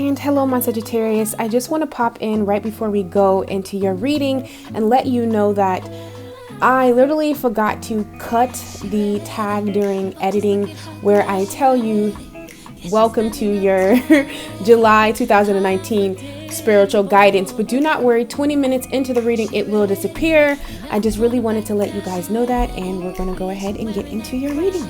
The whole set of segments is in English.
And hello, my Sagittarius. I just want to pop in right before we go into your reading and let you know that I literally forgot to cut the tag during editing where I tell you, welcome to your July 2019 spiritual guidance. But do not worry, 20 minutes into the reading, it will disappear. I just really wanted to let you guys know that, and we're going to go ahead and get into your reading.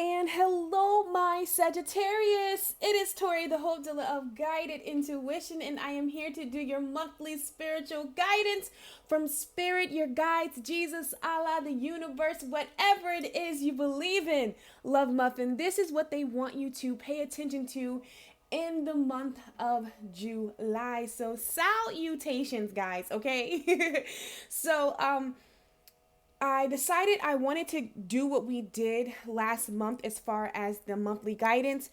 And hello, my Sagittarius. It is Tori, the Hope Dealer of Guided Intuition, and I am here to do your monthly spiritual guidance from Spirit, your guides, Jesus, Allah, the universe, whatever it is you believe in. Love Muffin, this is what they want you to pay attention to in the month of July. So salutations, guys, okay? I decided I wanted to do what we did last month as far as the monthly guidance.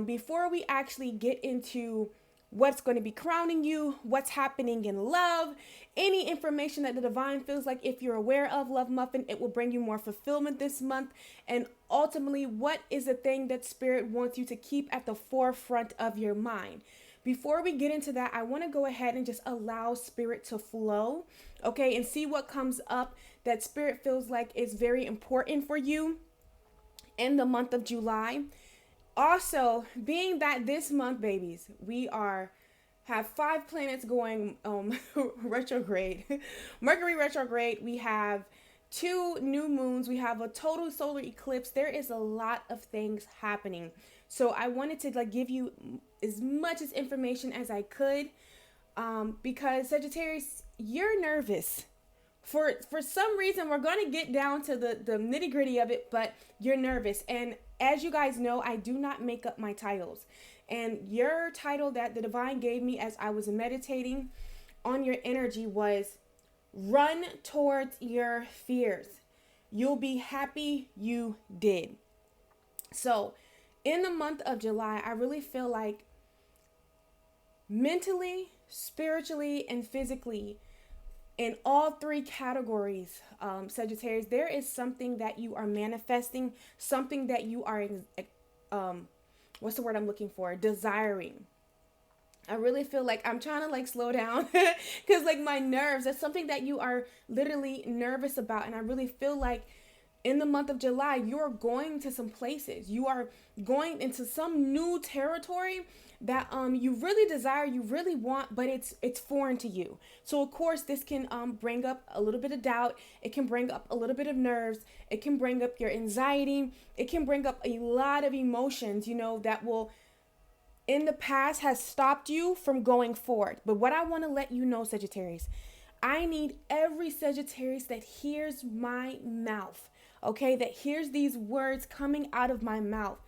Before we actually get into what's going to be crowning you, what's happening in love, any information that the divine feels like if you're aware of, Love Muffin, it will bring you more fulfillment this month. And ultimately, what is the thing that Spirit wants you to keep at the forefront of your mind? Before we get into that, I want to go ahead and just allow Spirit to flow, okay, and see what comes up that Spirit feels like is very important for you in the month of July. Also, being that this month, babies, we have 5 planets going retrograde. Mercury retrograde. We have 2 new moons. We have a total solar eclipse. There is a lot of things happening. So I wanted to give you as much as information as I could, because Sagittarius, you're nervous. For some reason, we're going to get down to the nitty gritty of it, but you're nervous. And as you guys know, I do not make up my titles. And your title that the divine gave me as I was meditating on your energy was Run Towards Your Fears. You'll be happy you did. So in the month of July, I really feel like mentally, spiritually, and physically, in all 3 categories, Sagittarius, there is something that you are manifesting, something that you are, what's the word I'm looking for? Desiring. I really feel like I'm trying to slow down because my nerves, that's something that you are literally nervous about. And I really feel like in the month of July, you're going to some places. You are going into some new territory that you really desire, you really want, but it's foreign to you. So of course this can bring up a little bit of doubt. It can bring up a little bit of nerves. It can bring up your anxiety. It can bring up a lot of emotions, that will in the past has stopped you from going forward. But what I want to let you know, Sagittarius, I need every Sagittarius that hears my mouth, okay, that hears these words coming out of my mouth.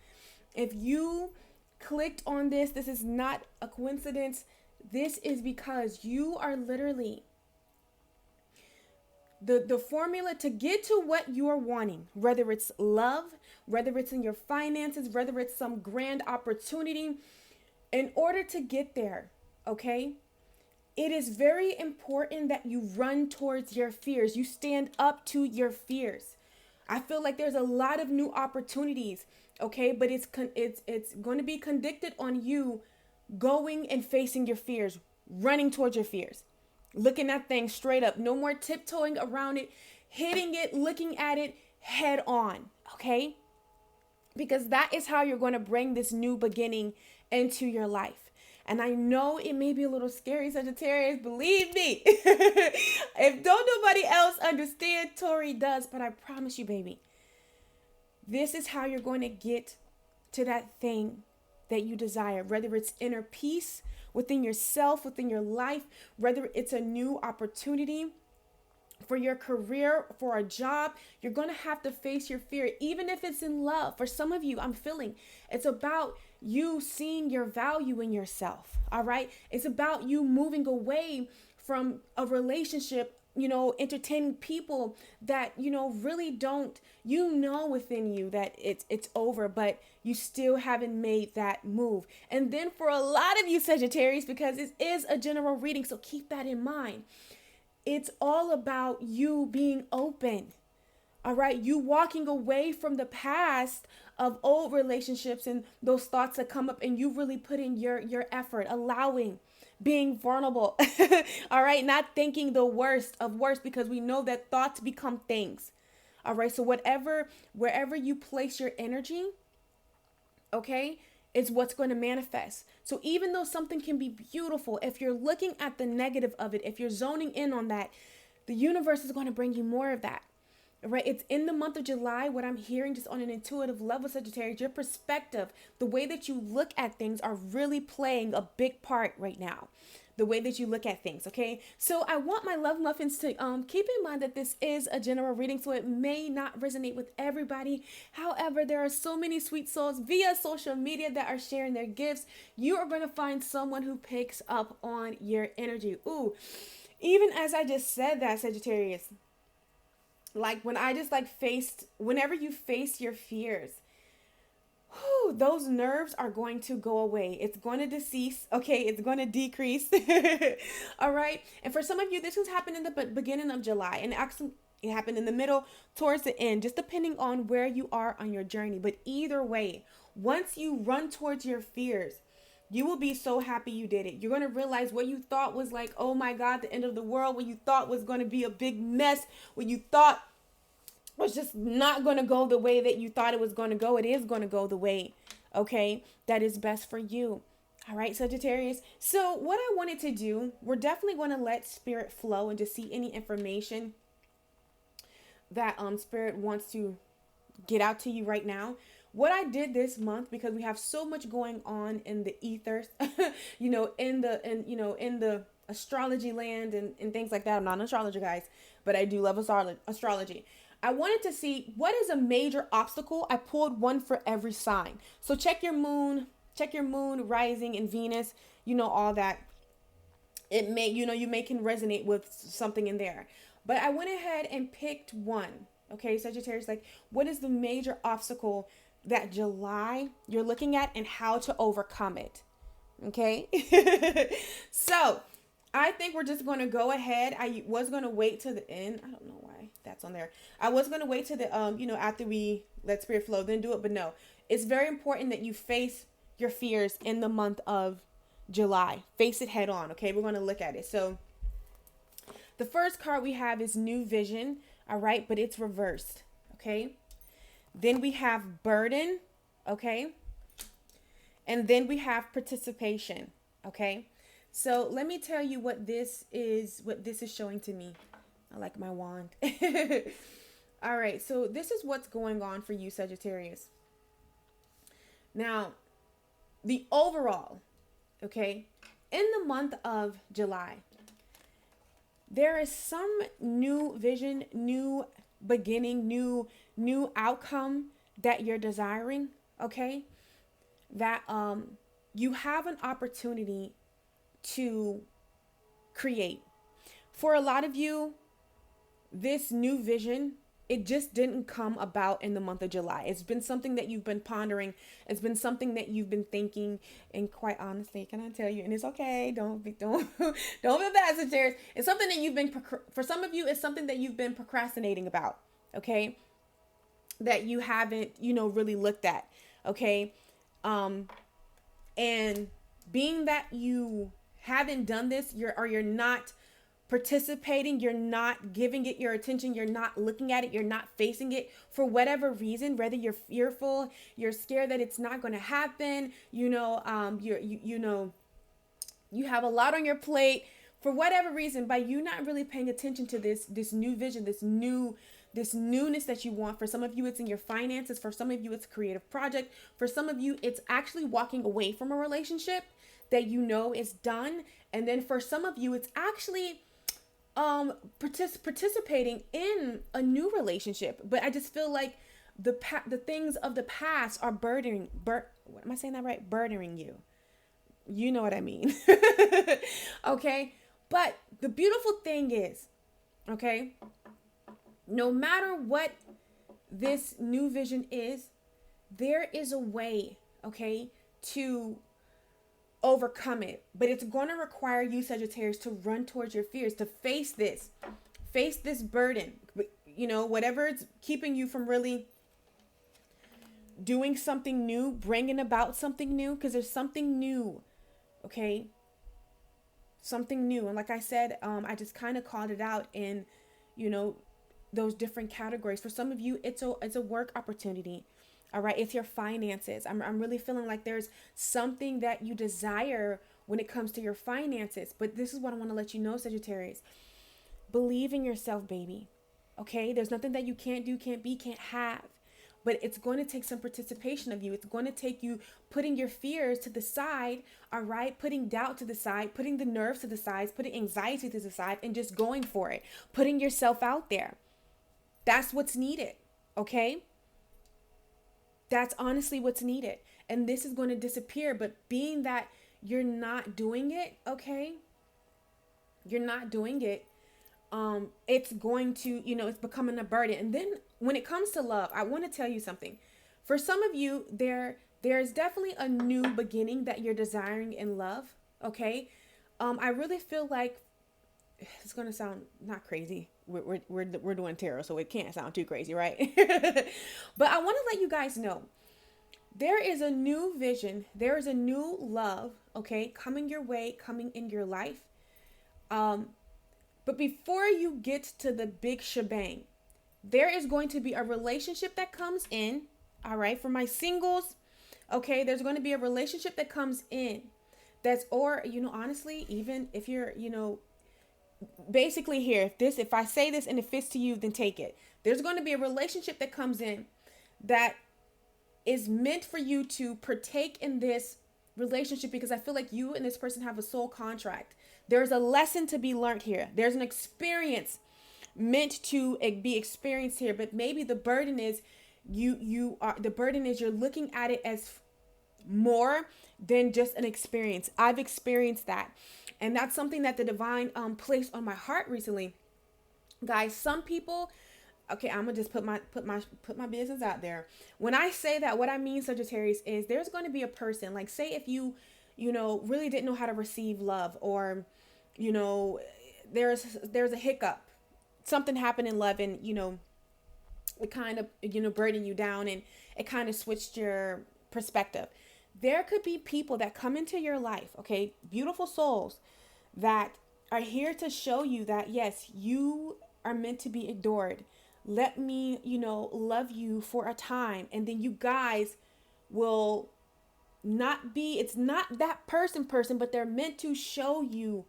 If you clicked on this is not a coincidence. This is because you are literally the formula to get to what you're wanting, whether it's love, whether it's in your finances, whether it's some grand opportunity. In order to get there, okay, it is very important that you run towards your fears. You stand up to your fears. I feel like there's a lot of new opportunities, okay, but it's going to be conditioned on you going and facing your fears, running towards your fears, looking at things straight up. No more tiptoeing around it, hitting it, looking at it head on, okay? Because that is how you're going to bring this new beginning into your life. And I know it may be a little scary, Sagittarius, believe me. If don't nobody else understand, Tori does, but I promise you, baby, this is how you're going to get to that thing that you desire, whether it's inner peace within yourself, within your life, whether it's a new opportunity for your career, for a job. You're going to have to face your fear, even if it's in love. For some of you, I'm feeling it's about you seeing your value in yourself. All right. It's about you moving away from a relationship, entertaining people that, really don't, within you that it's over, but you still haven't made that move. And then for a lot of you Sagittarius, because it is a general reading, so keep that in mind. It's all about you being open. All right, you walking away from the past of old relationships and those thoughts that come up, and you really put in your effort, allowing, being vulnerable. All right, not thinking the worst of worst, because we know that thoughts become things. All right, so wherever you place your energy, okay, is what's going to manifest. So even though something can be beautiful, if you're looking at the negative of it, if you're zoning in on that, the universe is going to bring you more of that. Right? It's in the month of July. What I'm hearing just on an intuitive level, Sagittarius, your perspective, the way that you look at things are really playing a big part right now. The way that you look at things, okay? So I want my love muffins to keep in mind that this is a general reading, so it may not resonate with everybody. However, there are so many sweet souls via social media that are sharing their gifts. You are going to find someone who picks up on your energy. Ooh, even as I just said that, Sagittarius, like when I just whenever you face your fears, those nerves are going to go away. It's going to decease. Okay, it's going to decrease. All right. And for some of you, this has happened in the beginning of July, and actually it happened in the middle towards the end, just depending on where you are on your journey. But either way, once you run towards your fears, you will be so happy you did it. You're going to realize what you thought was like, oh my God, the end of the world, what you thought was going to be a big mess, what you thought was just not going to go the way that you thought it was going to go. It is going to go the way, okay, that is best for you. All right, Sagittarius. So what I wanted to do, we're definitely going to let spirit flow and just see any information that spirit wants to get out to you right now. What I did this month, because we have so much going on in the ethers, in the astrology land and things like that. I'm not an astrologer, guys, but I do love astrology. I wanted to see what is a major obstacle. I pulled one for every sign. So check your moon, rising, and Venus, all that. It may, you may can resonate with something in there. But I went ahead and picked one. Okay, Sagittarius, like, what is the major obstacle that July you're looking at and how to overcome it? Okay. So I think we're just going to go ahead. I was going to wait to the end. I don't know why that's on there. I was going to wait to the, after we let spirit flow, then do it. But no, it's very important that you face your fears in the month of July. Face it head on. Okay. We're going to look at it. So the first card we have is New Vision. All right. But it's reversed. Okay. Then we have burden. Okay. And then we have participation. Okay. So let me tell you what this is showing to me. I like my wand. All right. So this is what's going on for you, Sagittarius. Now, the overall, okay, in the month of July, there is some new vision, new beginning, new outcome that you're desiring, okay? That you have an opportunity to create. For a lot of you, this new vision, it just didn't come about in the month of July. It's been something that you've been pondering. It's been something that you've been thinking. And quite honestly, can I tell you, and it's okay, don't be bad, Sagittarius. It's something that you've been, for some of you, it's something that you've been procrastinating about, okay? That you haven't, really looked at, okay? And being that you haven't done this, you're not participating, you're not giving it your attention, you're not looking at it, you're not facing it for whatever reason, whether you're fearful, you're scared that it's not going to happen, you have a lot on your plate, for whatever reason, by you not really paying attention to this new vision, this newness that you want. For some of you, it's in your finances. For some of you, it's a creative project. For some of you, it's actually walking away from a relationship that is done. And then for some of you, it's actually participating in a new relationship. But I just feel like the things of the past are burdening you. You know what I mean. Okay. But the beautiful thing is, okay, no matter what this new vision is, there is a way, okay, to overcome it. But it's going to require you, Sagittarius, to run towards your fears, to face this burden. whatever's keeping you from really doing something new, bringing about something new, because there's something new, okay? Something new. And like I said, I just kind of called it out in, those different categories. For some of you, it's a work opportunity. All right. It's your finances. I'm really feeling like there's something that you desire when it comes to your finances. But this is what I want to let you know, Sagittarius. Believe in yourself, baby. Okay. There's nothing that you can't do, can't be, can't have. But it's going to take some participation of you. It's going to take you putting your fears to the side, all right? Putting doubt to the side, putting the nerves to the side, putting anxiety to the side, and just going for it. Putting yourself out there. That's what's needed, okay? That's honestly what's needed. And this is going to disappear. But being that you're not doing it, okay? You're not doing it. It's going to, it's becoming a burden. And then when it comes to love, I want to tell you something. For some of you, there's definitely a new beginning that you're desiring in love. Okay. I really feel like it's going to sound not crazy. We're doing tarot, so it can't sound too crazy, right? But I want to let you guys know there is a new vision. There is a new love. Okay. Coming your way, coming in your life. But before you get to the big shebang, there is going to be a relationship that comes in. All right. For my singles, okay, there's going to be a relationship that comes in or, honestly, even if you're, basically here, if I say this and it fits to you, then take it. There's going to be a relationship that comes in that is meant for you to partake in this relationship, because I feel like you and this person have a soul contract. There's a lesson to be learned here. There's an experience meant to be experienced here, but maybe the burden is you're looking at it as more than just an experience. I've experienced that. And that's something that the divine placed on my heart recently. Guys, some people, okay, I'm gonna just put my business out there. When I say that, what I mean, Sagittarius, is there's going to be a person, like, say if you really didn't know how to receive love, or there's a hiccup, something happened in love, and it kind of burdened you down, and it kind of switched your perspective. There could be people that come into your life, okay, beautiful souls that are here to show you that, yes, you are meant to be adored. Let me, love you for a time. And then you guys will it's not that person, but they're meant to show you,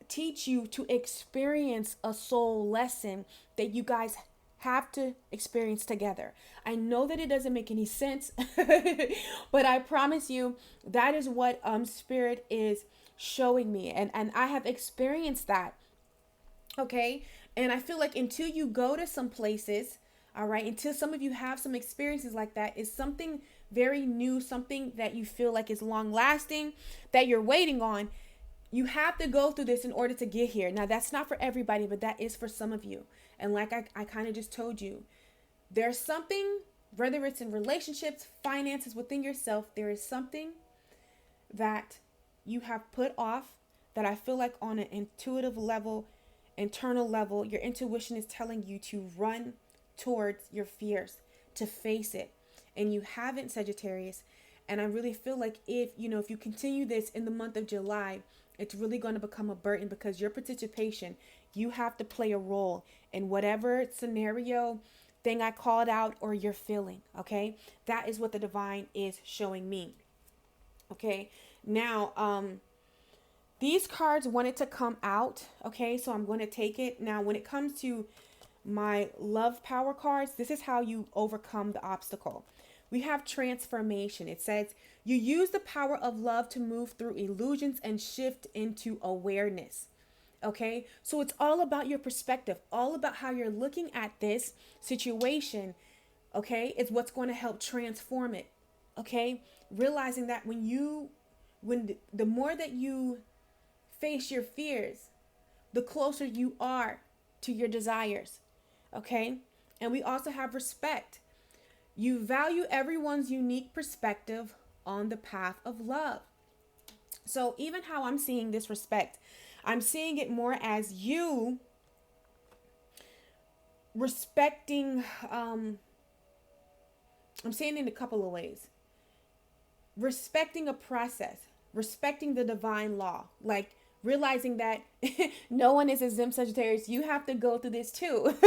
teach you to experience a soul lesson that you guys have to experience together. I know that it doesn't make any sense, but I promise you that is what Spirit is showing me. And I have experienced that. Okay. And I feel like until you go to some places, all right, until some of you have some experiences like that, is something very new, something that you feel like is long lasting, that you're waiting on. You have to go through this in order to get here. Now, that's not for everybody, but that is for some of you. And like I kind of just told you, there's something, whether it's in relationships, finances, within yourself, there is something that you have put off that I feel like on an intuitive level, internal level, your intuition is telling you to run towards your fears, to face it. And you haven't, Sagittarius. And I really feel like if you continue this in the month of July, it's really going to become a burden, because your participation, you have to play a role in whatever scenario thing I called out or you're feeling. Okay. That is what the divine is showing me. Okay. Now, these cards wanted to come out. Okay. So I'm going to take it. Now, when it comes to my love power cards, this is how you overcome the obstacle. We have transformation. It says you use the power of love to move through illusions and shift into awareness. Okay, so it's all about your perspective, all about how you're looking at this situation. Okay, it's what's going to help transform it. Okay, realizing that when the more that you face your fears, the closer you are to your desires. Okay, and we also have respect. You value everyone's unique perspective on the path of love. So even how I'm seeing this respect, I'm seeing it more as you respecting, I'm saying it in a couple of ways. Respecting a process, respecting the divine law, like realizing that no one is exempt, Sagittarius. You have to go through this too, and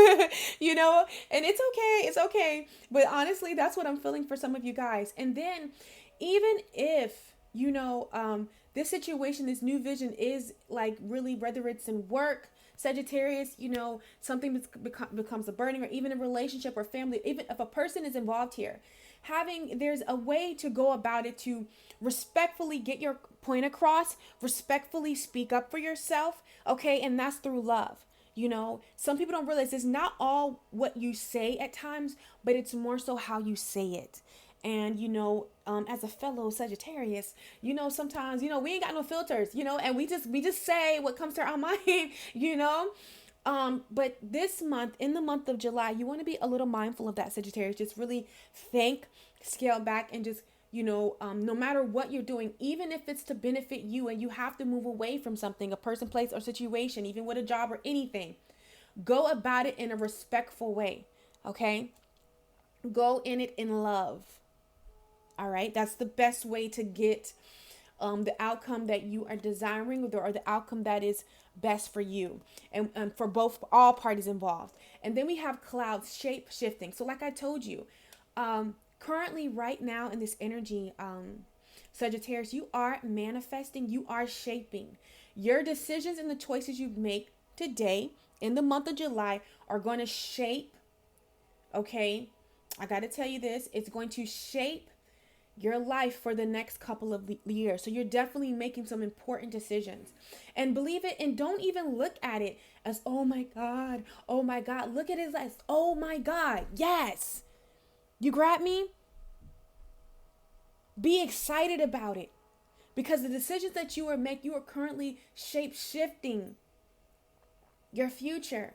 it's okay. It's okay. But honestly, that's what I'm feeling for some of you guys. And then, even if, this situation, this new vision is like really, whether it's in work, Sagittarius, something becomes a burden, or even a relationship or family, even if a person is involved here, there's a way to go about it to respectfully get your point across, respectfully speak up for yourself, okay? And that's through love. Some people don't realize it's not all what you say at times, but it's more so how you say it. And, as a fellow Sagittarius, sometimes, we ain't got no filters, and we just say what comes to our mind. But this month, in the month of July, you want to be a little mindful of that, Sagittarius. Just really think, scale back, and just, no matter what you're doing, even if it's to benefit you and you have to move away from something, a person, place, or situation, even with a job or anything, go about it in a respectful way, okay? Go in it in love. All right, that's the best way to get the outcome that you are desiring, or the outcome that is best for you and for all parties involved. And then we have clouds, shape shifting. So like I told you, currently right now in this energy, Sagittarius, you are manifesting, you are shaping. Your decisions and the choices you make today in the month of July are going to shape, okay? I got to tell you this, it's going to shape your life for the next couple of years. So you're definitely making some important decisions. And believe it, and don't even look at it as, oh my God. Look at it as, oh my God. Yes. You grab me? Be excited about it. Because the decisions that you are currently shape-shifting your future,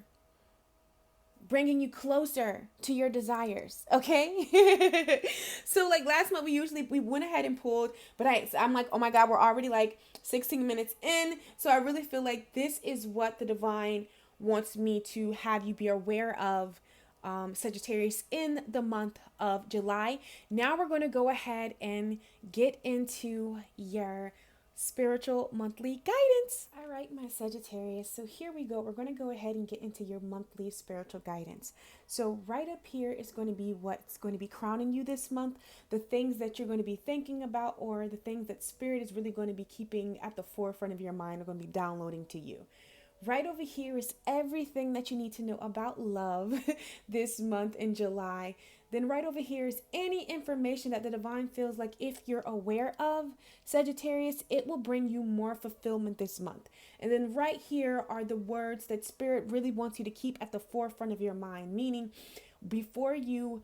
bringing you closer to your desires, okay? So like last month, we went ahead and pulled, but I'm like, oh my God, we're already like 16 minutes in. So I really feel like this is what the divine wants me to have you be aware of, Sagittarius, in the month of July. Now we're going to go ahead and get into your spiritual monthly guidance. All right, my Sagittarius. So here we go. We're going to go ahead and get into your monthly spiritual guidance. So right up here is going to be what's going to be crowning you this month, the things that you're going to be thinking about, or the things that Spirit is really going to be keeping at the forefront of your mind, are going to be downloading to you. Right over here is everything that you need to know about love this month in July. Then right over here is any information that the divine feels like, if you're aware of, Sagittarius, it will bring you more fulfillment this month. And then right here are the words that Spirit really wants you to keep at the forefront of your mind, meaning before you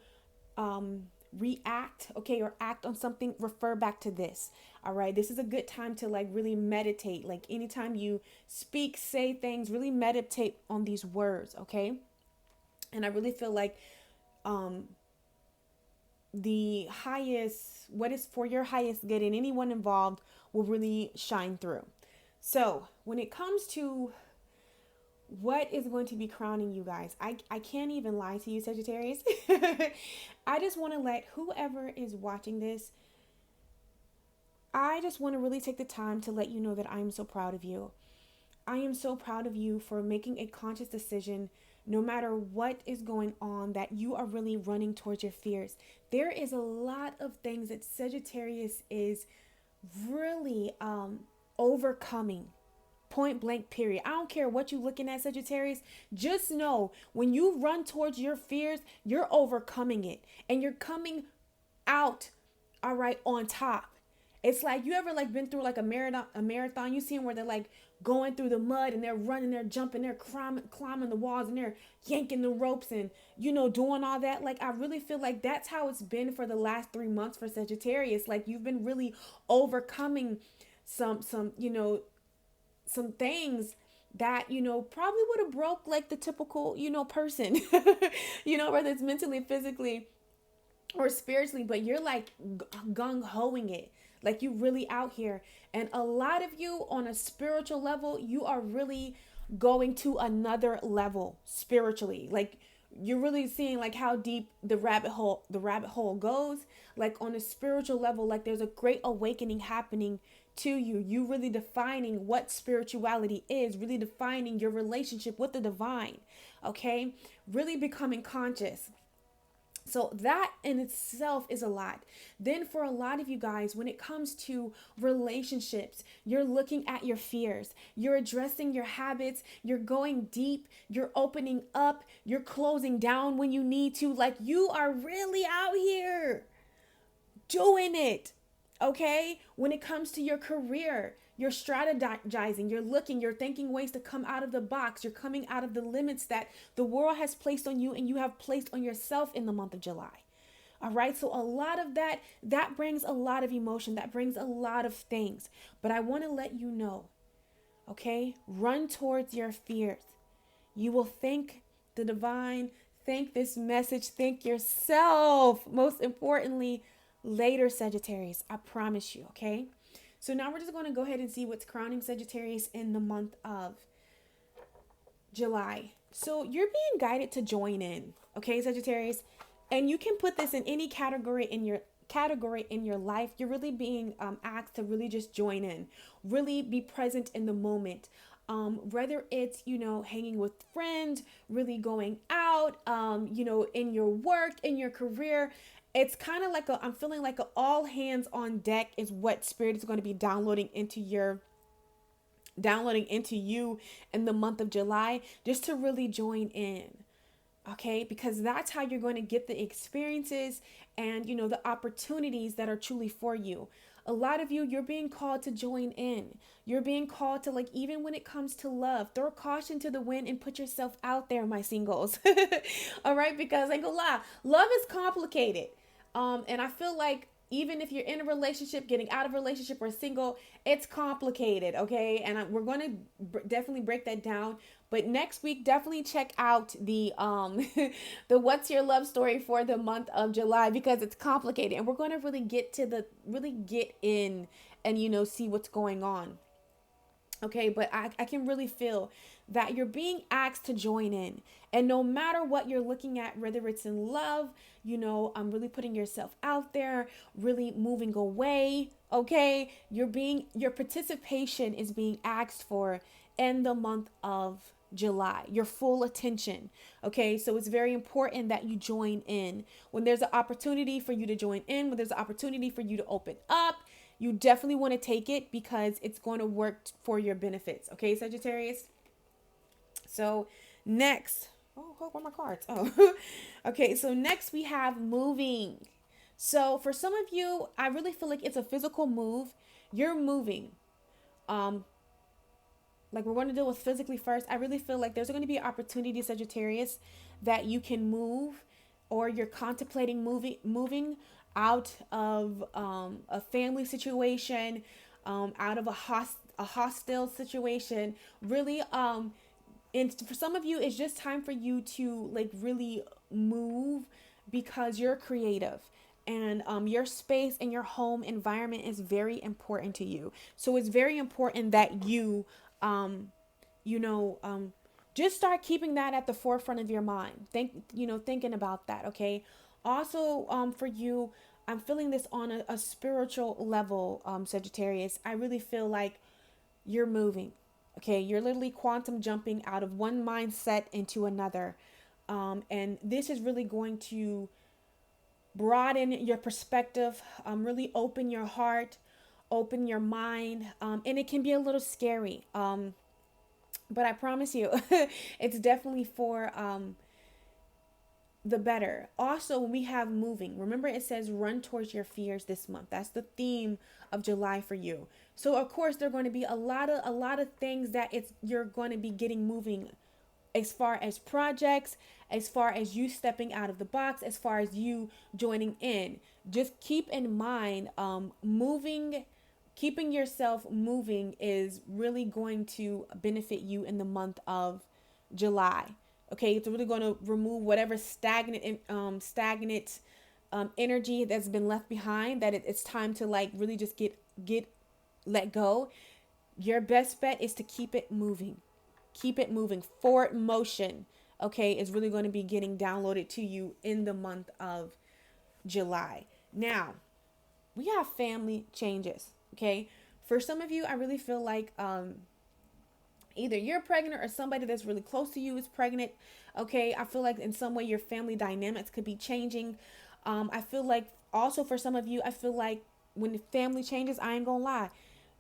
react, okay, or act on something, refer back to this. All right, this is a good time to like really meditate. Like anytime you speak, say things, really meditate on these words, okay? And I really feel like the highest, what is for your highest good, and anyone involved will really shine through. So when it comes to what is going to be crowning you guys, I can't even lie to you, Sagittarius. I just want to let whoever is watching this, I just want to really take the time to let you know that I am so proud of you. I am so proud of you for making a conscious decision, no matter what is going on, that you are really running towards your fears. There is a lot of things that Sagittarius is really overcoming. Point blank, period. I don't care what you're looking at, Sagittarius. Just know when you run towards your fears, you're overcoming it. And you're coming out, all right, on top. It's like, you ever like been through like a marathon? You see them where they're like going through the mud and they're running, they're jumping, they're climbing the walls, and they're yanking the ropes and, doing all that. Like, I really feel like that's how it's been for the last 3 months for Sagittarius. Like, you've been really overcoming some things that, probably would have broke like the typical, person, whether it's mentally, physically, or spiritually, but you're like gung-hoing it. Like, you really out here. And a lot of you on a spiritual level, you are really going to another level spiritually. Like, you're really seeing like how deep the rabbit hole goes, like on a spiritual level. Like there's a great awakening happening to you really defining what spirituality is, really defining your relationship with the divine. Okay, really becoming conscious. So that in itself is a lot. Then for a lot of you guys, when it comes to relationships, you're looking at your fears, you're addressing your habits, you're going deep, you're opening up, you're closing down when you need to. Like you are really out here doing it. Okay? When it comes to your career, you're strategizing, you're thinking ways to come out of the box, you're coming out of the limits that the world has placed on you and you have placed on yourself in the month of July. All right, so a lot of that brings a lot of emotion, that brings a lot of things. But I want to let you know, okay? Run towards your fears. You will thank the divine, thank this message, thank yourself. Most importantly, later, Sagittarius. I promise you, okay? So now we're just going to go ahead and see what's crowning Sagittarius in the month of July. So you're being guided to join in, okay, Sagittarius? And you can put this in any category in your life. You're really being asked to really just join in, really be present in the moment. Whether it's, hanging with friends, really going out, in your work, in your career. It's kind of like I'm feeling like all hands on deck is what Spirit is going to be downloading into you in the month of July, just to really join in. Okay, because that's how you're going to get the experiences and, the opportunities that are truly for you. A lot of you're being called to join in. You're being called to, like, even when it comes to love, throw caution to the wind and put yourself out there, my singles. All right, because I ain't gonna lie, love is complicated. And I feel like even if you're in a relationship, getting out of a relationship or single, it's complicated, okay? And we're going to definitely break that down. But next week, definitely check out the the What's Your Love Story for the month of July, because it's complicated. And we're going to really get in and, see what's going on. Okay, but I can really feel that you're being asked to join in. And no matter what you're looking at, whether it's in love, I'm really putting yourself out there, really moving away. Okay, your participation is being asked for in the month of July, your full attention. Okay, so it's very important that you join in. When there's an opportunity for you to join in, when there's an opportunity for you to open up, you definitely want to take it, because it's going to work for your benefits. Okay, Sagittarius? So next, where are my cards? Okay, so next we have moving. So for some of you, I really feel like it's a physical move. You're moving. Like we're going to deal with physically first. I really feel like there's going to be an opportunity, Sagittarius, that you can move, or you're contemplating moving out of a family situation, out of a hostile situation. Really, and for some of you, it's just time for you to like really move, because you're creative. And your space and your home environment is very important to you. So it's very important that you just start keeping that at the forefront of your mind. Thinking about that. Okay. Also, for you, I'm feeling this on a spiritual level, Sagittarius. I really feel like you're moving. Okay. You're literally quantum jumping out of one mindset into another. And this is really going to broaden your perspective, really open your heart, open your mind. And it can be a little scary. But I promise you, it's definitely for the better. Also, when we have moving, remember it says run towards your fears this month. That's the theme of July for you. So of course, there are going to be a lot of things that you're going to be getting moving, as far as projects, as far as you stepping out of the box, as far as you joining in. Just keep in mind, keeping yourself moving is really going to benefit you in the month of July. Okay, it's really going to remove whatever stagnant energy that's been left behind. That it's time to like really just let go. Your best bet is to keep it moving. Keep it moving. Forward motion. okay, is really going to be getting downloaded to you in the month of July. Now, we have family changes, okay? For some of you, I really feel like either you're pregnant or somebody that's really close to you is pregnant, okay? I feel like in some way your family dynamics could be changing. I feel like also for some of you, I feel like when the family changes, I ain't gonna lie,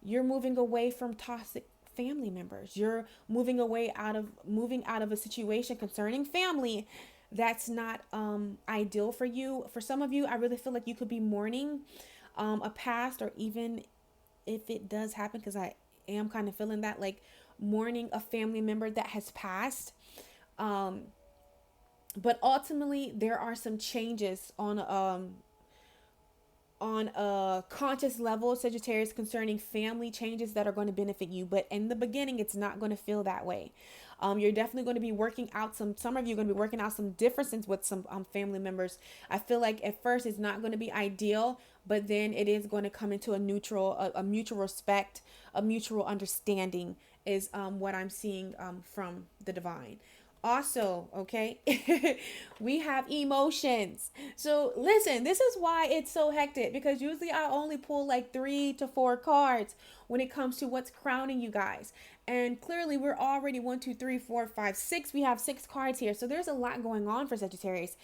you're moving away from toxic family members. You're moving out of a situation concerning family that's not ideal for you. For some of you, I really feel like you could be mourning a past, or even if it does happen, because I am kind of feeling that, like mourning a family member that has passed. Um, but ultimately, there are some changes on a conscious level, Sagittarius, concerning family changes that are going to benefit you. But in the beginning, it's not going to feel that way. You're definitely going to be working out some of you are going to be working out some differences with some family members. I feel like at first it's not going to be ideal, but then it is going to come into a neutral, a mutual respect, a mutual understanding is what I'm seeing from the divine. Also, okay, we have emotions. So listen, this is why it's so hectic, because usually I only pull like 3 to 4 cards when it comes to what's crowning you guys. And clearly we're already 1, 2, 3, 4, 5, 6. We have 6 cards here. So there's a lot going on for Sagittarius.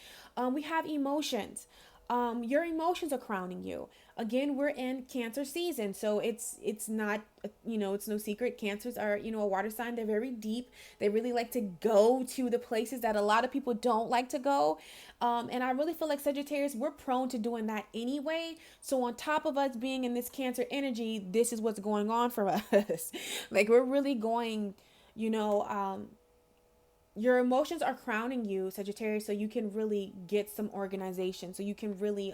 We have emotions. Your emotions are crowning you. Again, we're in Cancer season, so it's not, it's no secret. Cancers are, a water sign. They're very deep. They really like to go to the places that a lot of people don't like to go. And I really feel like Sagittarius, we're prone to doing that anyway. So on top of us being in this Cancer energy, this is what's going on for us. Like we're really going, your emotions are crowning you, Sagittarius, so you can really get some organization, so you can really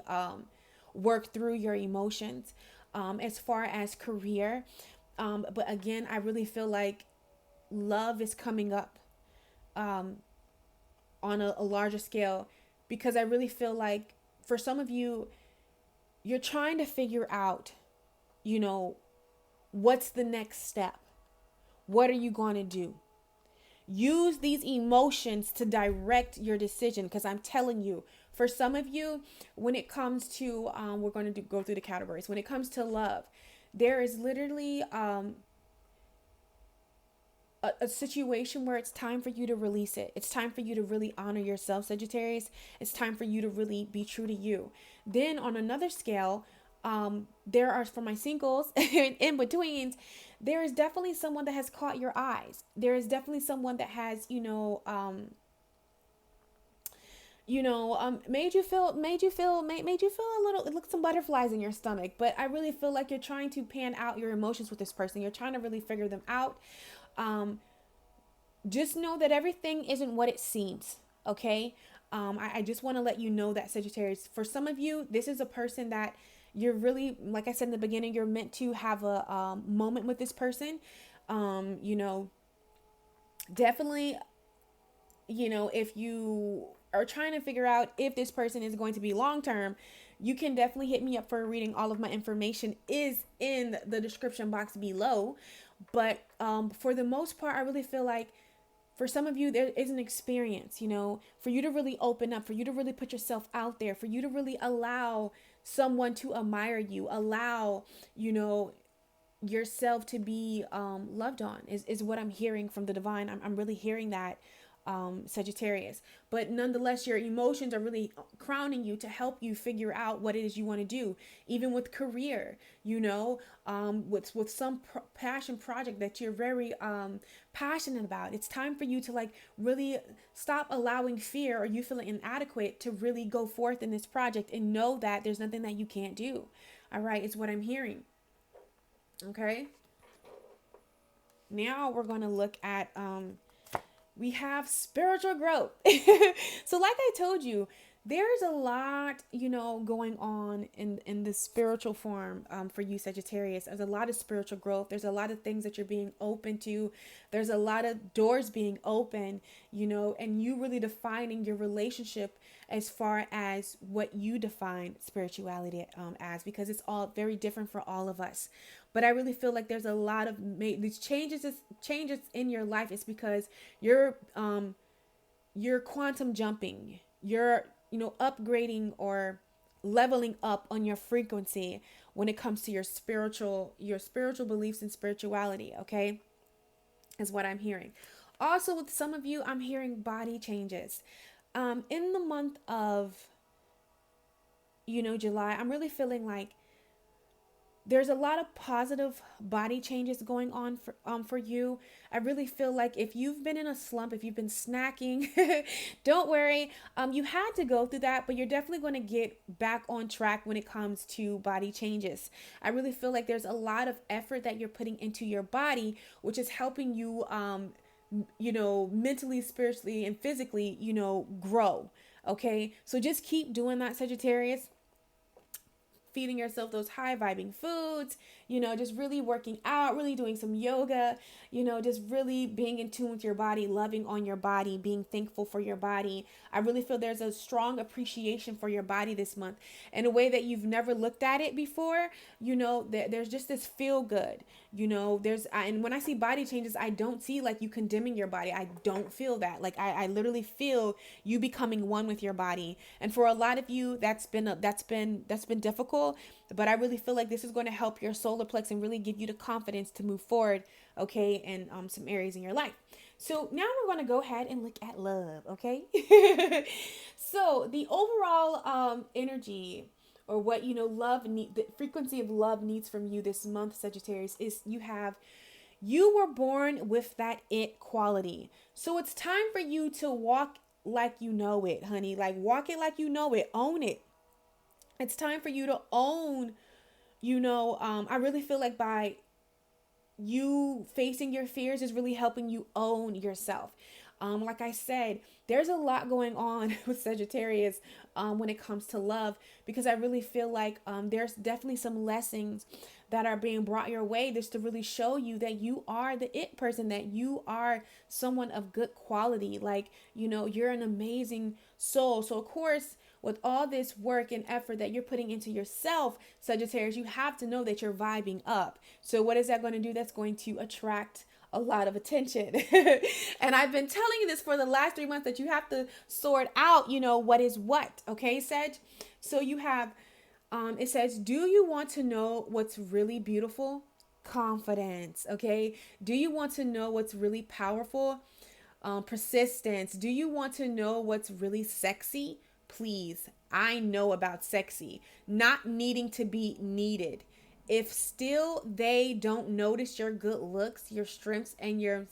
work through your emotions. As far as career, but again, I really feel like love is coming up on a larger scale, because I really feel like for some of you, you're trying to figure out, what's the next step? What are you going to do? Use these emotions to direct your decision, because I'm telling you, for some of you, when it comes to, we're going to go through the categories. When it comes to love, there is literally a situation where it's time for you to release it. It's time for you to really honor yourself, Sagittarius. It's time for you to really be true to you. Then on another scale, there are, for my singles and in betweens, there is definitely someone that has caught your eyes. There is definitely someone that has, made you feel a little, it looks some butterflies in your stomach. But I really feel like you're trying to pan out your emotions with this person. You're trying to really figure them out. Just know that everything isn't what it seems. Okay. I just want to let you know that, Sagittarius, for some of you, this is a person that you're really, like I said in the beginning, you're meant to have a moment with this person. Definitely, if you are trying to figure out if this person is going to be long term, you can definitely hit me up for a reading. All of my information is in the description box below. But for the most part, I really feel like for some of you, there is an experience, for you to really open up, for you to really put yourself out there, for you to really allow someone to admire you, allow, yourself to be loved on is what I'm hearing from the divine. I'm really hearing that, Sagittarius. But nonetheless, your emotions are really crowning you to help you figure out what it is you want to do, even with career, with some passion project that you're very passionate about. It's time for you to like really stop allowing fear or you feeling inadequate to really go forth in this project and know that there's nothing that you can't do. All right, is what I'm hearing. Okay. Now we're going to look at we have spiritual growth. So like I told you, there's a lot, going on in the spiritual form for you, Sagittarius. There's a lot of spiritual growth. There's a lot of things that you're being open to. There's a lot of doors being open, and you really defining your relationship as far as what you define spirituality as, because it's all very different for all of us. But I really feel like there's a lot of these changes in your life. It's because you're you're quantum jumping. You're, upgrading or leveling up on your frequency when it comes to your spiritual beliefs and spirituality, okay? Is what I'm hearing. Also, with some of you, I'm hearing body changes. In the month of, July, I'm really feeling like there's a lot of positive body changes going on for you. I really feel like if you've been in a slump, if you've been snacking, don't worry. You had to go through that, but you're definitely going to get back on track when it comes to body changes. I really feel like there's a lot of effort that you're putting into your body, which is helping you mentally, spiritually, and physically, grow. Okay? So just keep doing that, Sagittarius, feeding yourself those high vibing foods, just really working out, really doing some yoga, just really being in tune with your body, loving on your body, being thankful for your body. I really feel there's a strong appreciation for your body this month in a way that you've never looked at it before. There's just this feel good, and when I see body changes, I don't see like you condemning your body. I don't feel that. Like I literally feel you becoming one with your body. And for a lot of you, that's been difficult, but I really feel like this is going to help your solar plex and really give you the confidence to move forward, okay, in some areas in your life. So now we're going to go ahead and look at love, okay? So the overall energy, or what the frequency of love needs from you this month, Sagittarius, is you were born with that it quality. So it's time for you to walk like you know it, honey. Like walk it like you know it. Own it. It's time for you to own, I really feel like by you facing your fears is really helping you own yourself. Like I said, there's a lot going on with Sagittarius when it comes to love, because I really feel like there's definitely some lessons that are being brought your way just to really show you that you are the it person, that you are someone of good quality. Like, you're an amazing soul. So of course, with all this work and effort that you're putting into yourself, Sagittarius, you have to know that you're vibing up. So what is that going to do? That's going to attract a lot of attention. And I've been telling you this for the last 3 months, that you have to sort out, what is what. Okay, Sag? So you have, it says, do you want to know what's really beautiful? Confidence. Okay. Do you want to know what's really powerful? Persistence. Do you want to know what's really sexy? Please, I know about sexy. Not needing to be needed. If still they don't notice your good looks, your strengths, and your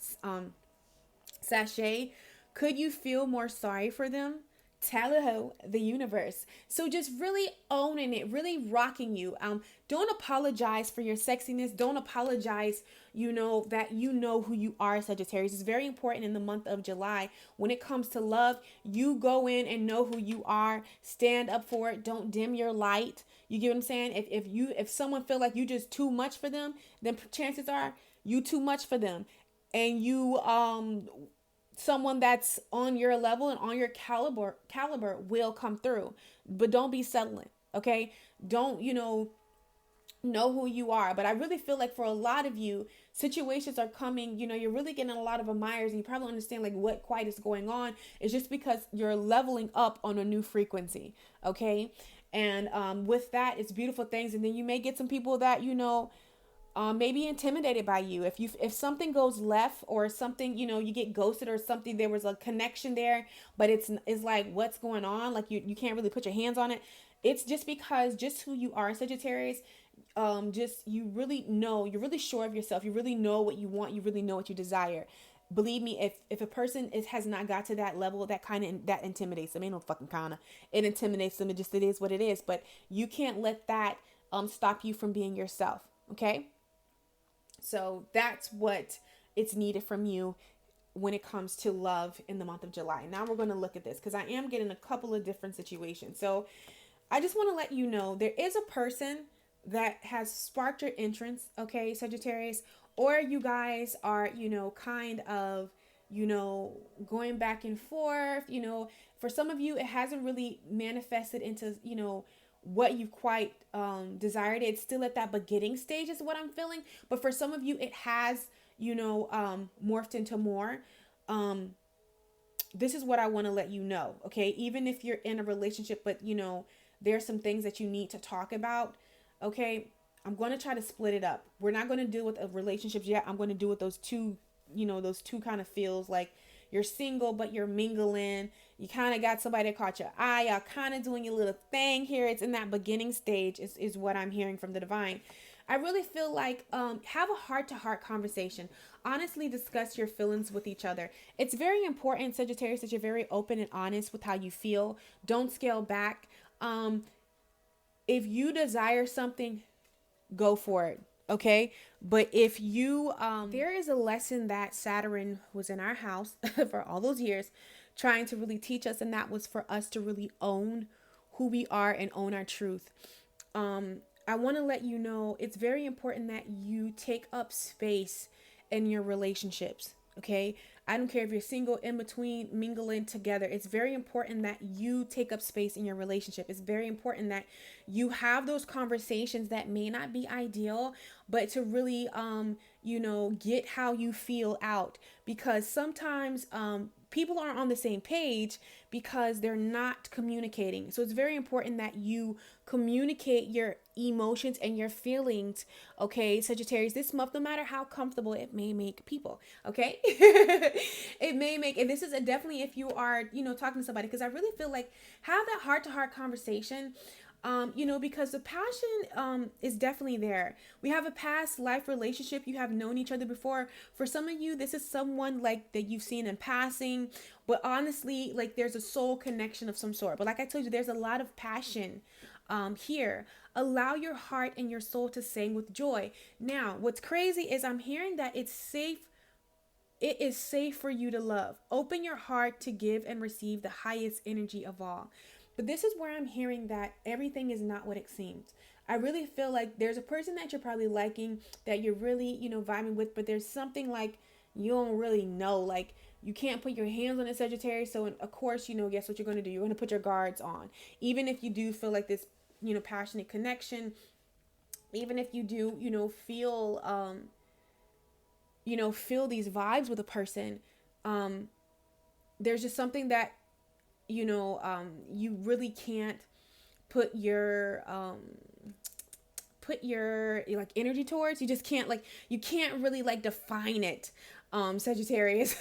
sachet, could you feel more sorry for them? Tally-ho, the universe. So just really owning it, really rocking you. Don't apologize for your sexiness. Don't apologize, that you know who you are, Sagittarius. It's very important in the month of July. When it comes to love, you go in and know who you are. Stand up for it. Don't dim your light. You get what I'm saying? If someone feel like you just too much for them, then chances are you too much for them. And you someone that's on your level and on your caliber will come through. But don't be settling, okay? Don't, know who you are. But I really feel like for a lot of you, situations are coming, you're really getting a lot of admirers, and you probably understand like what quite is going on. It's just because you're leveling up on a new frequency, okay? And with that, it's beautiful things. And then you may get some people that, maybe intimidated by you. If something goes left, or something, you get ghosted or something, there was a connection there, but it's like, what's going on? Like you can't really put your hands on it. It's just because just who you are, Sagittarius. Just you're really sure of yourself. You really know what you want. You really know what you desire. Believe me, if a person has not got to that level, that intimidates them. Ain't no fucking kinda. It intimidates them. It is what it is. But you can't let that stop you from being yourself. Okay. So that's what it's needed from you when it comes to love in the month of July. Now we're going to look at this because I am getting a couple of different situations. So I just want to let you know there is a person that has sparked your entrance, okay, Sagittarius, or you guys are, kind of, going back and forth, for some of you, it hasn't really manifested into, what you quite desired. It's still at that beginning stage is what I'm feeling. But for some of you, it has, morphed into more. this is what I want to let you know, okay? Even if you're in a relationship, but there's some things that you need to talk about, okay? I'm going to try to split it up. We're not going to deal with relationships yet. I'm going to deal with those two, those two kind of feels, like you're single, but you're mingling. You kind of got somebody that caught your eye. Y'all kind of doing your little thing here. It's in that beginning stage is what I'm hearing from the divine. I really feel like have a heart-to-heart conversation. Honestly discuss your feelings with each other. It's very important, Sagittarius, that you're very open and honest with how you feel. Don't scale back. If you desire something, go for it. Okay. But if you, there is a lesson that Saturn was in our house for all those years trying to really teach us. And that was for us to really own who we are and own our truth. I want to let you know it's very important that you take up space in your relationships. Okay. I don't care if you're single, in between, mingling together. It's very important that you take up space in your relationship. It's very important that you have those conversations that may not be ideal, but to really, get how you feel out. Because sometimes people aren't on the same page because they're not communicating. So it's very important that you communicate your emotions and your feelings, okay, Sagittarius, this month, no matter how comfortable it may make people, okay? It may make, and this is definitely if you are, talking to somebody, because I really feel like have that heart-to-heart conversation, because the passion is definitely there. We have a past life relationship. You have known each other before. For some of you, this is someone like that you've seen in passing, but honestly, like there's a soul connection of some sort. But like I told you, there's a lot of passion here. Allow your heart and your soul to sing with joy. Now, what's crazy is I'm hearing that it's safe. It is safe for you to love. Open your heart to give and receive the highest energy of all. But this is where I'm hearing that everything is not what it seems. I really feel like there's a person that you're probably liking, that you're really, vibing with, but there's something like you don't really know. Like you can't put your hands on a Sagittarius. So of course, guess what you're going to do? You're going to put your guards on. Even if you do feel like this, passionate connection, even if you do, feel these vibes with a person, there's just something that you really can't put your like energy towards. You just can't, like, you can't really like define it, Sagittarius.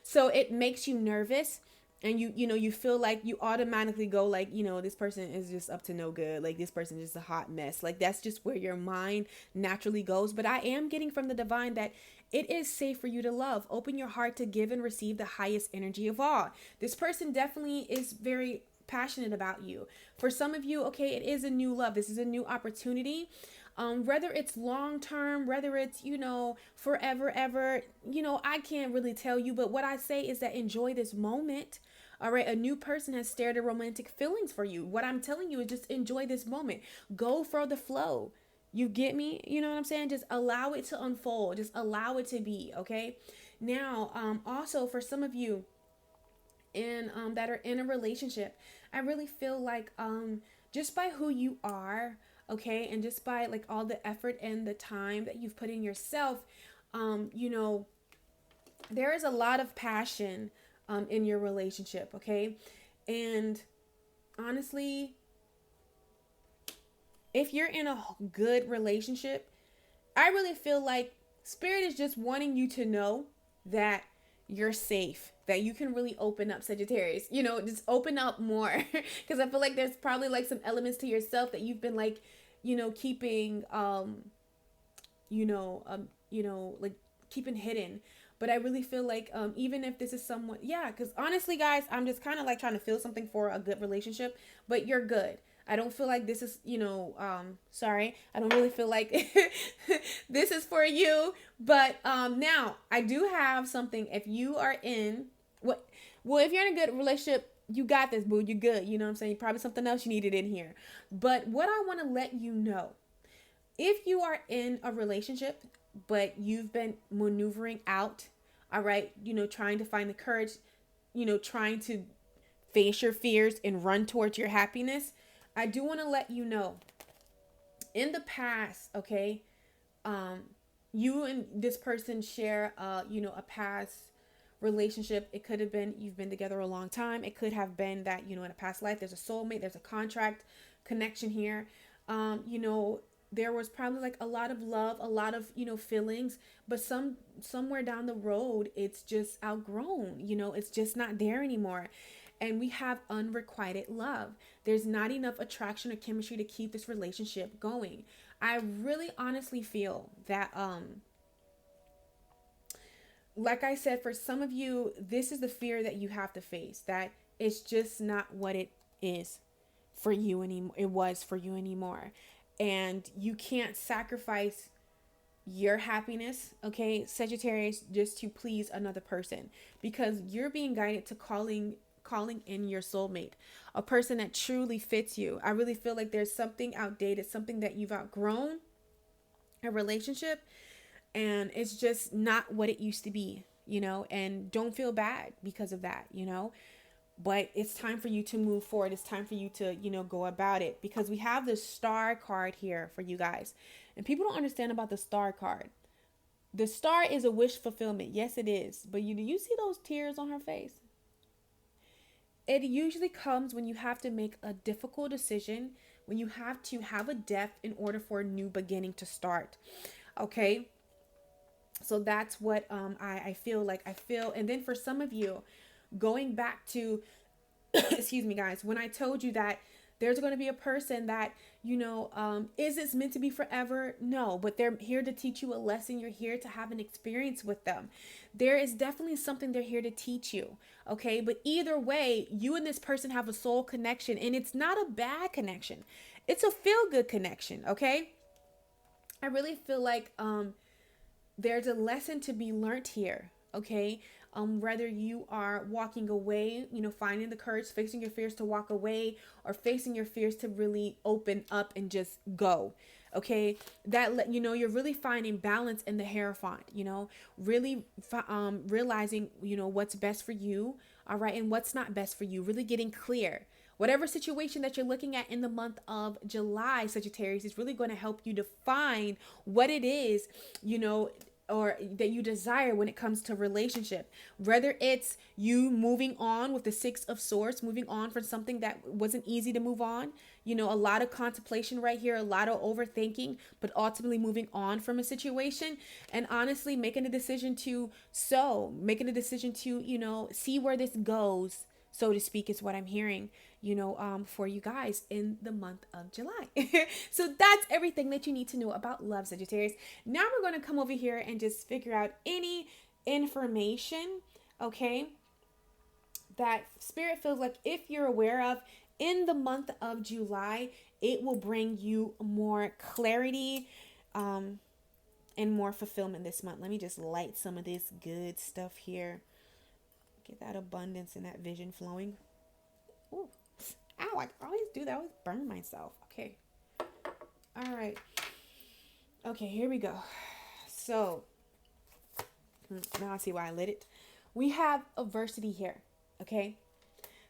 So it makes you nervous, and you feel like you automatically go like, this person is just up to no good, like this person is just a hot mess. Like that's just where your mind naturally goes. But I am getting from the divine that it is safe for you to love. Open your heart to give and receive the highest energy of all. This person definitely is very passionate about you. For some of you, okay, it is a new love. This is a new opportunity. Whether it's long term, whether it's, forever, ever, I can't really tell you. But what I say is that enjoy this moment. All right. A new person has started romantic feelings for you. What I'm telling you is just enjoy this moment. Go for the flow. You get me? You know what I'm saying? Just allow it to unfold. Just allow it to be. Okay. Now, also for some of you that are in a relationship, I really feel like just by who you are, okay, and just by like all the effort and the time that you've put in yourself, there is a lot of passion in your relationship, okay? And honestly, if you're in a good relationship, I really feel like Spirit is just wanting you to know that you're safe, that you can really open up, Sagittarius, just open up more. Because I feel like there's probably like some elements to yourself that you've been like, keeping, like keeping hidden. But I really feel like even if this is someone, yeah, because honestly, guys, I'm just kind of like trying to feel something for a good relationship, but you're good. I don't feel like this is, sorry, I don't really feel like this is for you. But now I do have something. If you are in if you're in a good relationship, you got this, boo. You're good. You know what I'm saying? Probably something else you needed in here. But what I want to let you know, if you are in a relationship, but you've been maneuvering out, all right, trying to find the courage, trying to face your fears and run towards your happiness, I do want to let you know, in the past, okay, you and this person share, a past relationship. It could have been you've been together a long time. It could have been that, in a past life, there's a soulmate, there's a contract connection here. There was probably like a lot of love, a lot of, feelings, but somewhere down the road, it's just outgrown, it's just not there anymore. And we have unrequited love. There's not enough attraction or chemistry to keep this relationship going. I really honestly feel that, like I said, for some of you, this is the fear that you have to face, that it's just not what it is for you anymore. It was for you anymore. And you can't sacrifice your happiness, okay, Sagittarius, just to please another person, because you're being guided to calling in your soulmate, a person that truly fits you. I really feel like there's something outdated, something that you've outgrown, a relationship, and it's just not what it used to be, and don't feel bad because of that, but it's time for you to move forward. It's time for you to, go about it, because we have the star card here for you guys. And people don't understand about the star card. The star is a wish fulfillment. Yes, it is. But you see those tears on her face? It usually comes when you have to make a difficult decision, when you have to have a death in order for a new beginning to start. Okay? So that's what I feel like. And then for some of you, going back to, excuse me, guys, when I told you that there's going to be a person that, is it meant to be forever? No, but they're here to teach you a lesson. You're here to have an experience with them. There is definitely something they're here to teach you. Okay. But either way, you and this person have a soul connection, and it's not a bad connection. It's a feel good connection. Okay. I really feel like, there's a lesson to be learned here. Okay. Whether you are walking away, finding the courage, facing your fears to walk away, or facing your fears to really open up and just go. Okay. That, you're really finding balance in the Hierophant, really, realizing, what's best for you. All right. And what's not best for you, really getting clear. Whatever situation that you're looking at in the month of July, Sagittarius, is really going to help you define what it is, or that you desire when it comes to relationship. Whether it's you moving on with the Six of Swords, moving on from something that wasn't easy to move on, a lot of contemplation right here, a lot of overthinking, but ultimately moving on from a situation, and honestly making a decision to making a decision to, see where this goes, so to speak, is what I'm hearing, for you guys in the month of July. So that's everything that you need to know about love, Sagittarius. Now we're going to come over here and just figure out any information, okay, that Spirit feels like if you're aware of in the month of July, it will bring you more clarity, and more fulfillment this month. Let me just light some of this good stuff here. Get that abundance and that vision flowing. Ooh. Ow, I always do that. I always burn myself. Okay. All right. Okay, here we go. So, now I see why I lit it. We have adversity here. Okay.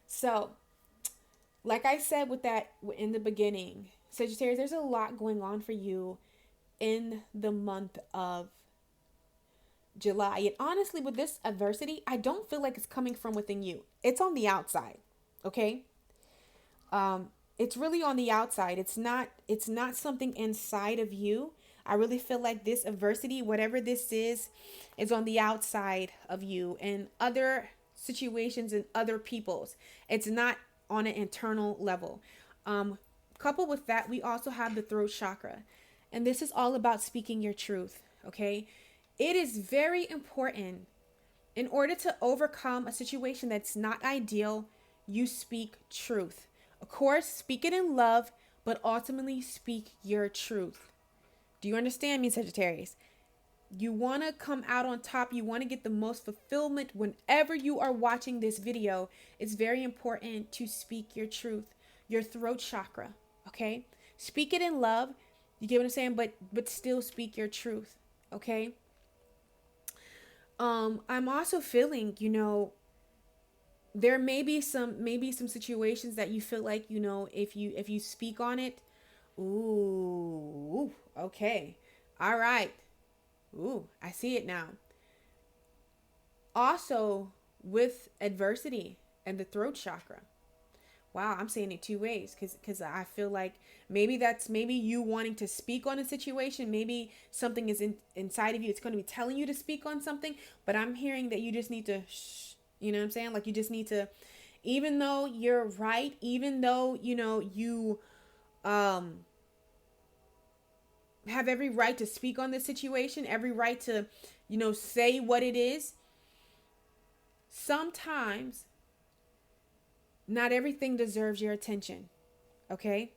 So, like I said with that in the beginning, Sagittarius, there's a lot going on for you in the month of July. And honestly, with this adversity, I don't feel like it's coming from within you. It's on the outside. Okay. It's really on the outside. It's not something inside of you. I really feel like this adversity, whatever this is on the outside of you and other situations and other people's. It's not on an internal level. Coupled with that, we also have the throat chakra. And this is all about speaking your truth. Okay. It is very important, in order to overcome a situation that's not ideal, you speak truth. Of course, speak it in love, but ultimately speak your truth. Do you understand me, Sagittarius? You want to come out on top. You want to get the most fulfillment whenever you are watching this video. It's very important to speak your truth, your throat chakra. Okay? Speak it in love. You get what I'm saying? But still speak your truth. Okay? I'm also feeling, there may be some situations that you feel like, if you speak on it, ooh, okay. All right. Ooh, I see it now. Also, with adversity and the throat chakra. Wow, I'm saying it two ways because I feel like maybe you wanting to speak on a situation. Maybe something is inside of you. It's going to be telling you to speak on something, but I'm hearing that you just need to shh. You know what I'm saying? Like you just need to, even though you're right, even though you um have every right to speak on this situation, every right to say what it is. Sometimes not everything deserves your attention. Okay?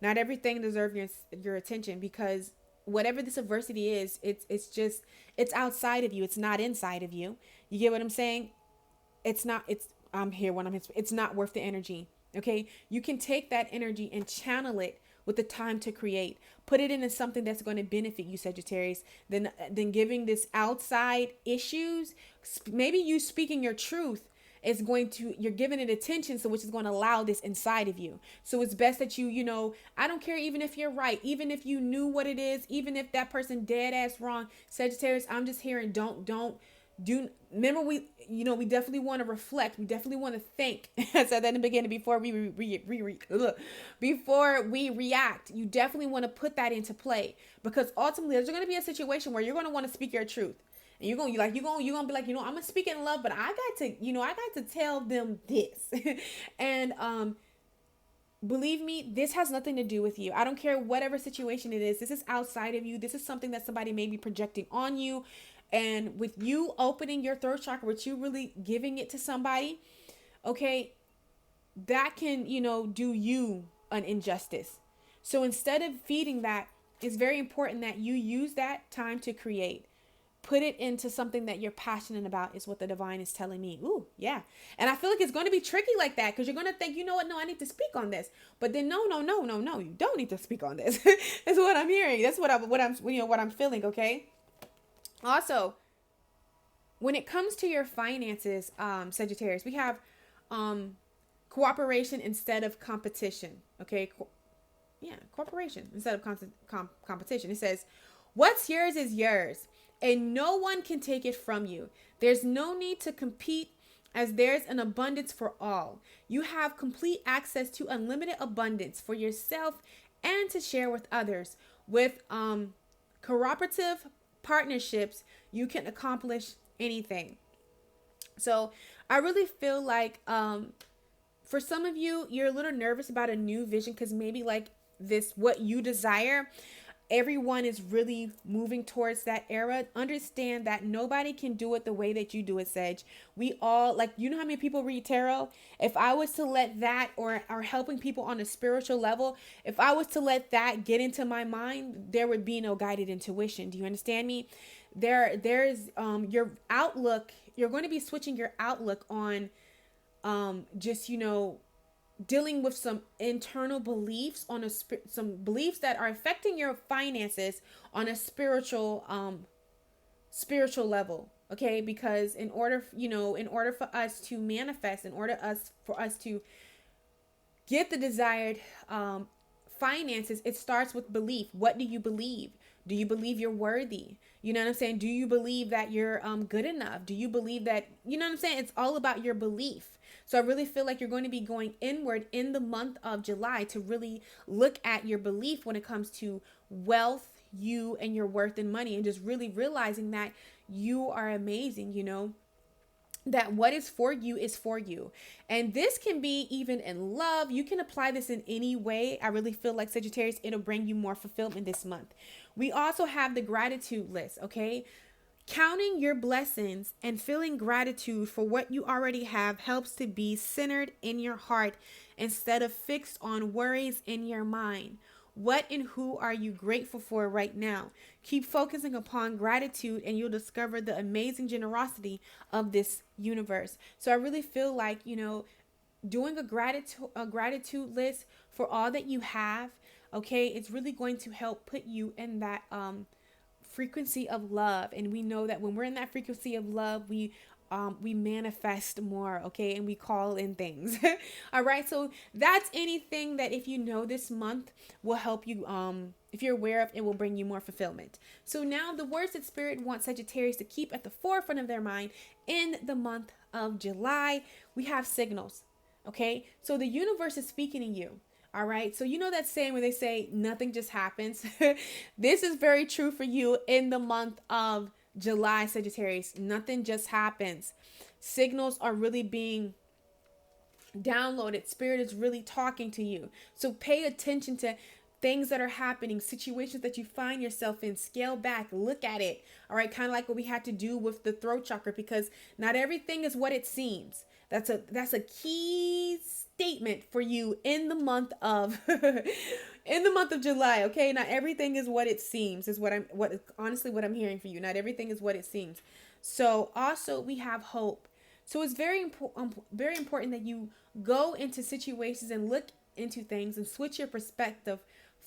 Not everything deserves your attention, because whatever this adversity is, it's outside of you. It's not inside of you. You get what I'm saying? I'm here when it's not worth the energy. Okay? You can take that energy and channel it with the time to create. Put it into something that's going to benefit you, Sagittarius. Then giving this outside issues, maybe you speaking your truth is you're giving it attention, so which is going to allow this inside of you. So it's best that I don't care even if you're right, even if you knew what it is, even if that person dead ass wrong, Sagittarius, I'm just hearing remember, we definitely want to reflect, we definitely want to think. I said that in the beginning, before before we react. You definitely want to put that into play, because ultimately there's going to be a situation where you're going to want to speak your truth. And you're gonna be like, I'm gonna speak in love, but I got to tell them this. And believe me, this has nothing to do with you. I don't care whatever situation it is. This is outside of you. This is something that somebody may be projecting on you. And with you opening your throat chakra, with you really giving it to somebody, okay, that can, do you an injustice. So instead of feeding that, it's very important that you use that time to create. Put it into something that you're passionate about, is what the divine is telling me. Ooh, yeah. And I feel like it's going to be tricky like that, because you're going to think, you know what? No, I need to speak on this. But then no, you don't need to speak on this. That's what I'm hearing. That's what I'm feeling, okay? Also, when it comes to your finances, Sagittarius, we have cooperation instead of competition, okay? Cooperation instead of competition. It says, what's yours is yours, and no one can take it from you. There's no need to compete, as there's an abundance for all. You have complete access to unlimited abundance for yourself and to share with others. With cooperative partnerships, you can accomplish anything. So I really feel like for some of you, you're a little nervous about a new vision, because maybe like this, what you desire, everyone is really moving towards that era. Understand that nobody can do it the way that you do it, Sag. We all, like, how many people read tarot? If I was to let that, or helping people on a spiritual level, if I was to let that get into my mind, there would be no guided intuition. Do you understand me? There's your outlook. You're going to be switching your outlook on just dealing with some internal beliefs on some beliefs that are affecting your finances on a spiritual level. Okay, because in order for us to manifest, for us to get the desired finances, it starts with belief. What do you believe? Do you believe you're worthy? You know what I'm saying? Do you believe that you're good enough? Do you believe that, you know what I'm saying? It's all about your belief. So I really feel like you're going to be going inward in the month of July to really look at your belief when it comes to wealth, you and your worth and money, and just really realizing that you are amazing, that what is for you is for you. And this can be even in love. You can apply this in any way. I really feel like, Sagittarius, it'll bring you more fulfillment this month. We also have the gratitude list, okay? Counting your blessings and feeling gratitude for what you already have helps to be centered in your heart instead of fixed on worries in your mind. What and who are you grateful for right now? Keep focusing upon gratitude and you'll discover the amazing generosity of this universe. So I really feel like, doing a gratitude list for all that you have, okay, it's really going to help put you in that frequency of love. And we know that when we're in that frequency of love, we we manifest more, okay, and we call in things. All right, so that's anything that if you know this month will help you, if you're aware of, it will bring you more fulfillment. So now the words that Spirit wants Sagittarius to keep at the forefront of their mind in the month of July, we have signals. Okay, so the universe is speaking to you. All right, so you know that saying where they say nothing just happens. This is very true for you in the month of July, Sagittarius. Nothing just happens. Signals are really being downloaded. Spirit is really talking to you. So pay attention to things that are happening, situations that you find yourself in. Scale back, look at it. All right, kind of like what we had to do with the throat chakra, because not everything is what it seems. That's a key statement for you in the month of in the month of July. Okay, not everything is what it seems, is what I'm hearing for you. Not everything is what it seems. So also we have hope. So it's very important that you go into situations and look into things and switch your perspective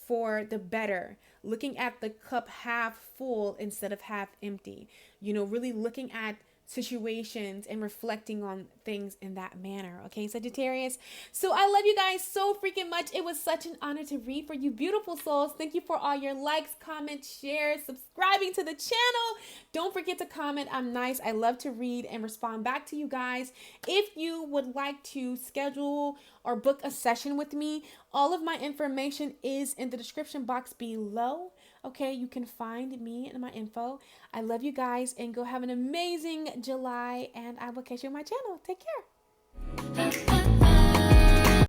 for the better, looking at the cup half full instead of half empty. You know, really looking at situations and reflecting on things in that manner. Okay, Sagittarius. So I love you guys so freaking much. It was such an honor to read for you, beautiful souls. Thank you for all your likes, comments, shares, subscribing to the channel. Don't forget to comment. I'm nice. I love to read and respond back to you guys. If you would like to schedule or book a session with me, all of my information is in the description box below. Okay, you can find me and my info. I love you guys, and go have an amazing July, and I will catch you on my channel. Take care.